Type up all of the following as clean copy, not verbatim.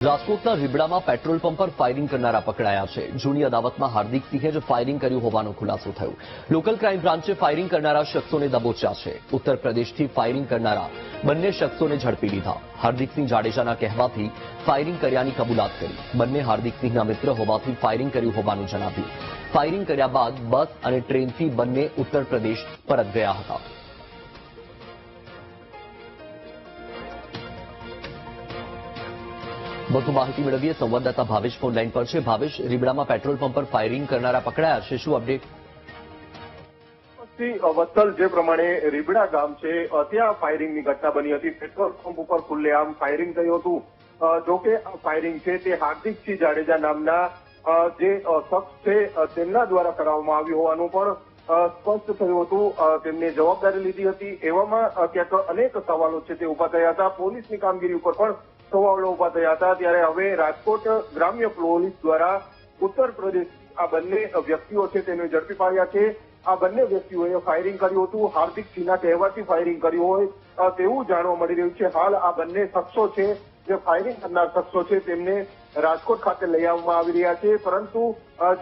રાજકોટના રીબડામાં petrol pump પર firing કરનારા પકડાયા છે। જૂની અદાવતમાં હાર્દિક સિંહે જ ફાયરિંગ કર્યું હોવાનો ખુલાસો થયો। લોકલ ક્રાઇમ બ્રાન્ચે ફાયરિંગ કરનારા શખ્સોને દબોચ્યા છે। ઉત્તર પ્રદેશથી ફાયરિંગ કરનારા બંને શખ્સોને ઝડપી લીધા। હાર્દિક સિંહ જાડેજાના કહેવાથી ફાયરિંગ કર્યાની કબૂલાત કરી। બંને હાર્દિક સિંહના મિત્ર હોવાથી ફાયરિંગ કર્યું હોવાનું જણાવ્યું। ફાયરિંગ કર્યા બાદ બસ અને ટ્રેનથી બંને ઉત્તર પ્રદેશ પરત ગયા હતા। વધુ માહિતી મેળવીએ સંવાદદાતા ભાવેશ ફોન લાઈન પર છે। ભાવેશ, રીબડામાં પેટ્રોલ પંપ પર ફાયરિંગ કરનારા પકડાયા છે, શું અપડેટ? વત્સલ, જે પ્રમાણે રીબડા ગામ છે ત્યાં ફાયરિંગની ઘટના બની હતી। પેટ્રોલ પંપ ઉપર ખુલ્લેઆમ ફાયરિંગ થયું હતું। જોકે આ ફાયરિંગ છે તે હાર્દિકસિંહ જાડેજા નામના જે શખ્સ છે તેમના દ્વારા કરાવવામાં આવ્યું હોવાનું પણ સ્પષ્ટ થયું હતું। તેમને જવાબદારી લીધી હતી। એવામાં ક્યાંક અનેક સવાલો છે તે ઉભા થયા હતા। પોલીસની કામગીરી ઉપર પણ સવાલો ઉભા થયા હતા। ત્યારે હવે રાજકોટ ગ્રામ્ય પોલીસ દ્વારા ઉત્તર પ્રદેશ આ બંને વ્યક્તિઓ છે તેને ઝડપી પાડ્યા છે। આ બંને વ્યક્તિઓએ ફાયરિંગ કર્યું હતું। હાર્દિક સિંહના કહેવાથી ફાયરિંગ કર્યું હોય તેવું જાણવા મળી રહ્યું છે। હાલ આ બંને શખ્સો છે જે ફાયરિંગ કરનાર શખ્સો છે તેમને રાજકોટ ખાતે લઈ આવવામાં આવી રહ્યા છે। પરંતુ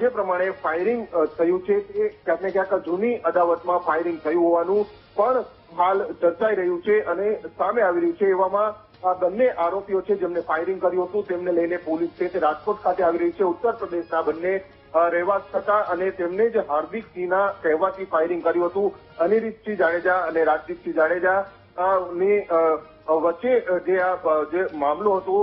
જે પ્રમાણે ફાયરિંગ થયું છે તે ક્યાંક ને ક્યાંક જૂની અદાવતમાં ફાયરિંગ થયું હોવાનું પણ હાલ ચર્ચાઈ રહ્યું છે અને સામે આવી રહ્યું છે। એવામાં આ બંને આરોપીઓ છે જેમને ફાયરિંગ કર્યું હતું તેમને લઈને પોલીસ છે તે રાજકોટ ખાતે આવી રહી છે। ઉત્તર પ્રદેશના બંને રહેવાસી હતા અને તેમને જ હાર્દિક સિંહના કહેવાથી ફાયરિંગ કર્યું હતું। અનિરુદ્ધસિંહ જાડેજા અને રાજદીપસિંહ જાડેજા ની વચ્ચે જે મામલો હતો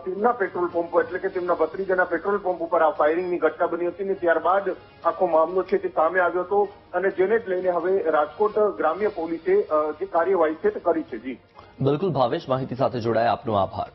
તેમના પેટ્રોલ પંપ એટલે કે તેમના ભત્રીજાના પેટ્રોલ પંપ ઉપર આ ફાયરિંગની ઘટના બની હતી ને ત્યારબાદ આખો મામલો છે તે સામે આવ્યો હતો અને જેને જ લઈને હવે રાજકોટ ગ્રામ્ય પોલીસે જે કાર્યવાહી છે તે કરી છે। જી બિલકુલ ભાવેશ, માહિતી સાથે જોડાયા આપનો આભાર।